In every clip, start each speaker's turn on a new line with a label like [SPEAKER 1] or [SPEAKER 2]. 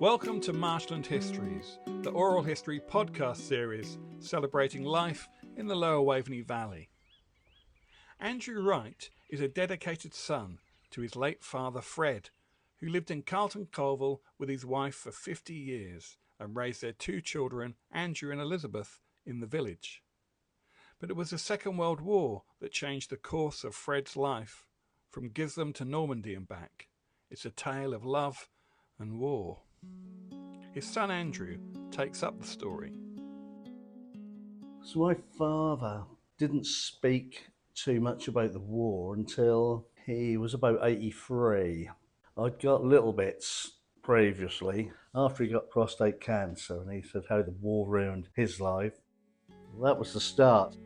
[SPEAKER 1] Welcome to Marshland Histories, the oral history podcast series celebrating life in the Lower Waveney Valley. Andrew Wright is a dedicated son to his late father Fred, who lived in Carlton Colville with his wife for 50 years and raised their two children, Andrew and Elizabeth, in the village. But it was the Second World War that changed the course of Fred's life, from Gisleham to Normandy and back. It's a tale of love and war. His son Andrew takes up the story.
[SPEAKER 2] So my father didn't speak too much about the war until he was about 83. I'd got little bits previously after he got prostate cancer, and he said how the war ruined his life. That was the start.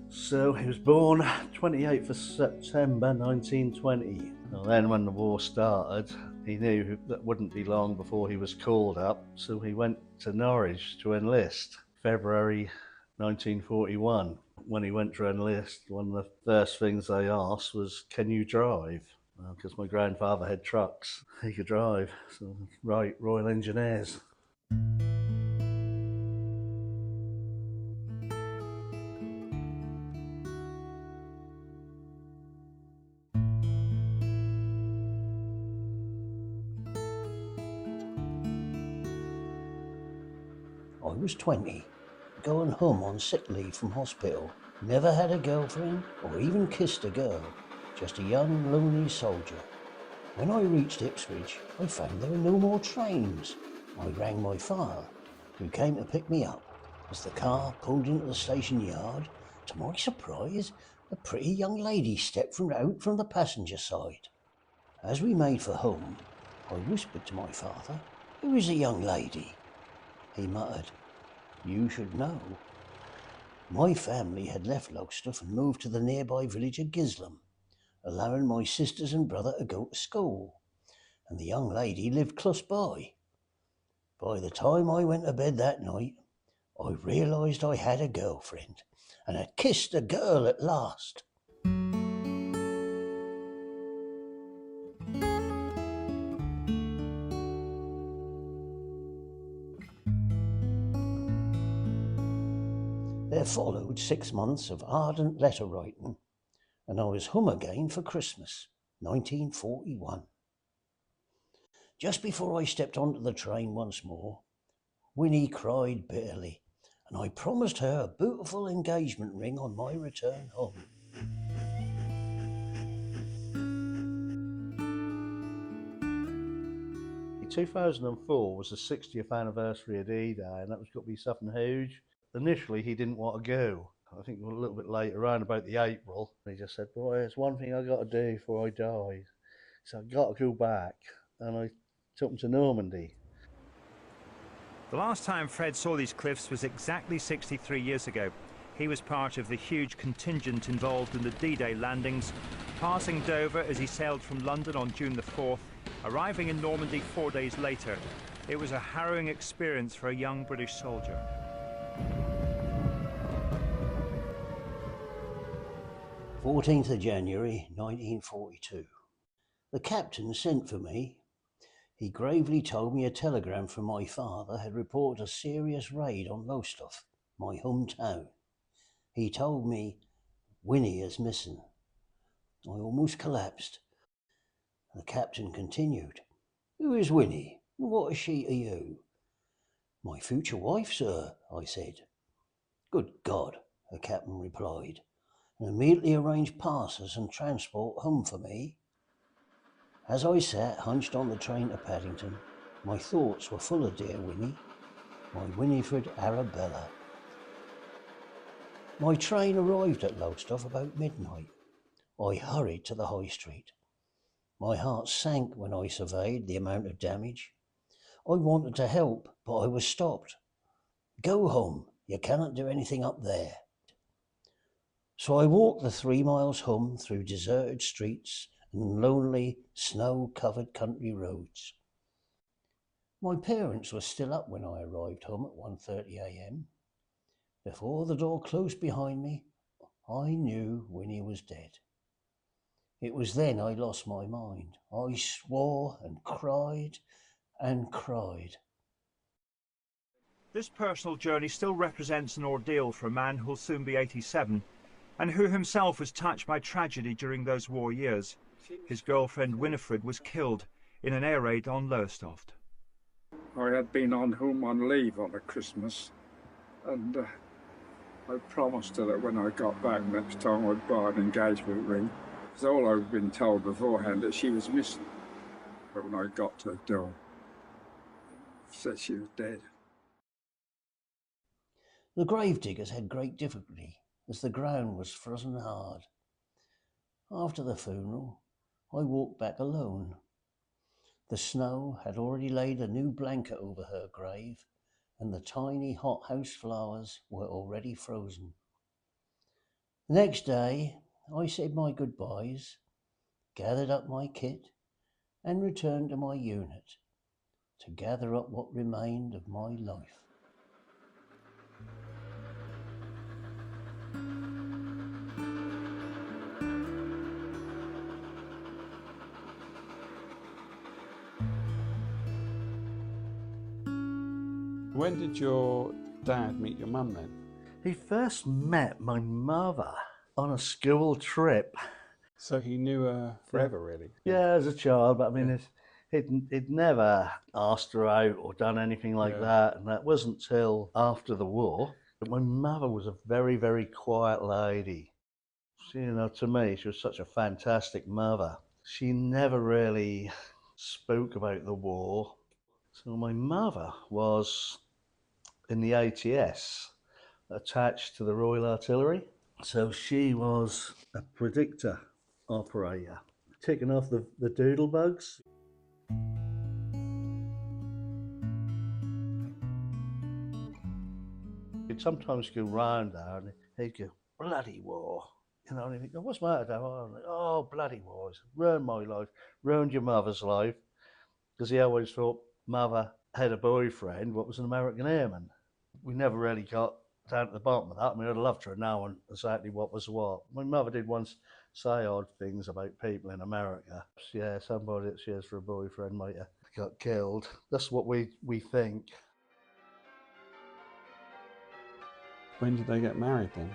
[SPEAKER 2] So he was born 28th of September 1920. And then when the war started, he knew that wouldn't be long before he was called up, so he went to Norwich to enlist, February 1941. When he went to enlist, one of the first things they asked was, "Can you drive?" Because my grandfather had trucks, he could drive. So, right, Royal Engineers.
[SPEAKER 3] I was 20, going home on sick leave from hospital. Never had a girlfriend or even kissed a girl, just a young, lonely soldier. When I reached Ipswich, I found there were no more trains. I rang my father, who came to pick me up. As the car pulled into the station yard, to my surprise, a pretty young lady stepped out from the passenger side. As we made for home, I whispered to my father, "Who is the young lady?" He muttered, "You should know." My family had left Lowestoft and moved to the nearby village of Gisleham, allowing my sisters and brother to go to school, and the young lady lived close by. By the time I went to bed that night, I realised I had a girlfriend and had kissed a girl at last. There followed 6 months of ardent letter writing, and I was home again for Christmas, 1941. Just before I stepped onto the train once more, Winnie cried bitterly, and I promised her a beautiful engagement ring on my return home.
[SPEAKER 2] In 2004 was the 60th anniversary of D-Day, and that was got to be something huge. Initially, he didn't want to go. I think a little bit later, around about the April, he just said, "Boy, there's one thing I got to do before I die." So I got to go back, and I took him to Normandy.
[SPEAKER 4] The last time Fred saw these cliffs was exactly 63 years ago. He was part of the huge contingent involved in the D-Day landings, passing Dover as he sailed from London on June the 4th, arriving in Normandy 4 days later. It was a harrowing experience for a young British soldier.
[SPEAKER 3] 14th of January 1942. The captain sent for me. He gravely told me a telegram from my father had reported a serious raid on Lowestoft, my hometown. He told me, "Winnie is missing." I almost collapsed. The captain continued, "Who is Winnie, and what is she to you?" "My future wife, sir," I said. "Good God," the captain replied, and immediately arranged passes and transport home for me. As I sat hunched on the train to Paddington, my thoughts were full of dear Winnie, my Winifred Arabella. My train arrived at Lowestoft about midnight. I hurried to the high street. My heart sank when I surveyed the amount of damage. I wanted to help, but I was stopped. "Go home, you cannot do anything up there." So I walked the 3 miles home through deserted streets and lonely, snow-covered country roads. My parents were still up when I arrived home at 1:30 a.m. Before the door closed behind me, I knew Winnie was dead. It was then I lost my mind. I swore and cried and cried.
[SPEAKER 4] This personal journey still represents an ordeal for a man who'll soon be 87, and who himself was touched by tragedy during those war years. His girlfriend Winifred was killed in an air raid on Lowestoft.
[SPEAKER 5] I had been on home on leave on a Christmas, and I promised her that when I got back next time I'd buy an engagement ring. Because all I'd been told beforehand that she was missing. But when I got to the door, said she was dead.
[SPEAKER 3] The gravediggers had great difficulty, as the ground was frozen hard. After the funeral, I walked back alone. The snow had already laid a new blanket over her grave, and the tiny hothouse flowers were already frozen. The next day, I said my goodbyes, gathered up my kit, and returned to my unit to gather up what remained of my life.
[SPEAKER 1] When did your dad meet your mum then?
[SPEAKER 2] He first met my mother on a school trip.
[SPEAKER 1] So he knew her forever, really?
[SPEAKER 2] Yeah, as a child, but I mean, he'd never asked her out or done anything like that, and that wasn't till after the war. But my mother was a very, very quiet lady. She, to me, she was such a fantastic mother. She never really spoke about the war. So my mother was in the ATS, attached to the Royal Artillery. So she was a predictor operator, ticking off the doodle bugs. He'd sometimes go round there and he'd go, bloody war. And he'd go, what's the matter, Dad? I'm like, oh, bloody war. It's ruined my life, ruined your mother's life. Because he always thought Mother had a boyfriend, what was an American airman. We never really got down to the bottom of that. I mean, I'd love to know exactly what was what. My mother did once say odd things about people in America. Yeah, somebody that she has for a boyfriend might have got killed. That's what we think.
[SPEAKER 1] When did they get married then?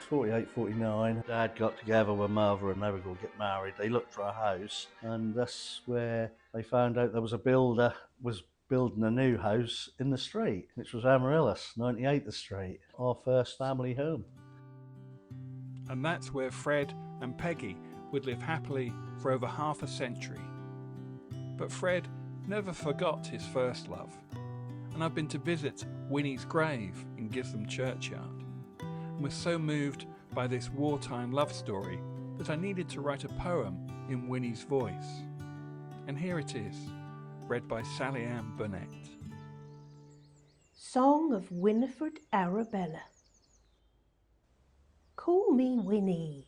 [SPEAKER 2] 48, 49. Dad got together with Mother and they were going to get married. They looked for a house, and that's where they found out there was a builder was building a new house in the street, which was Amaryllis, 98th Street, our first family home.
[SPEAKER 1] And that's where Fred and Peggy would live happily for over half a century. But Fred never forgot his first love, and I've been to visit Winnie's grave in Gisleham churchyard, and was so moved by this wartime love story that I needed to write a poem in Winnie's voice. And here it is, read by Sally Ann Burnett.
[SPEAKER 6] Song of Winifred Arabella. Call me Winnie,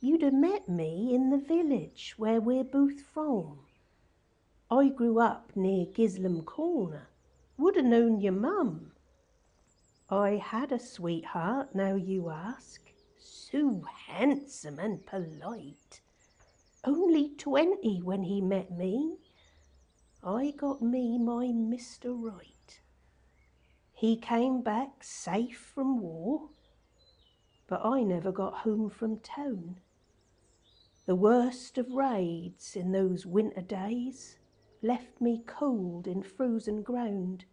[SPEAKER 6] you'd have met me in the village where we're both from. I grew up near Gisleham Corner, would have known your mum. I had a sweetheart, now you ask, so handsome and polite. Only 20 when he met me. I got me my Mr. Right. He came back safe from war, but I never got home from town. The worst of raids in those winter days left me cold in frozen ground.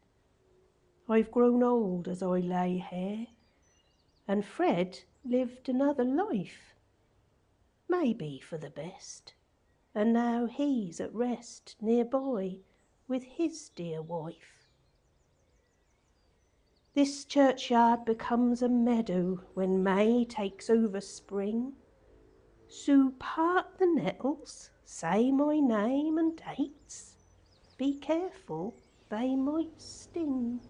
[SPEAKER 6] I've grown old as I lay here, and Fred lived another life, maybe for the best, and now he's at rest nearby with his dear wife. This churchyard becomes a meadow when May takes over spring. So part the nettles, say my name and dates. Be careful, they might sting.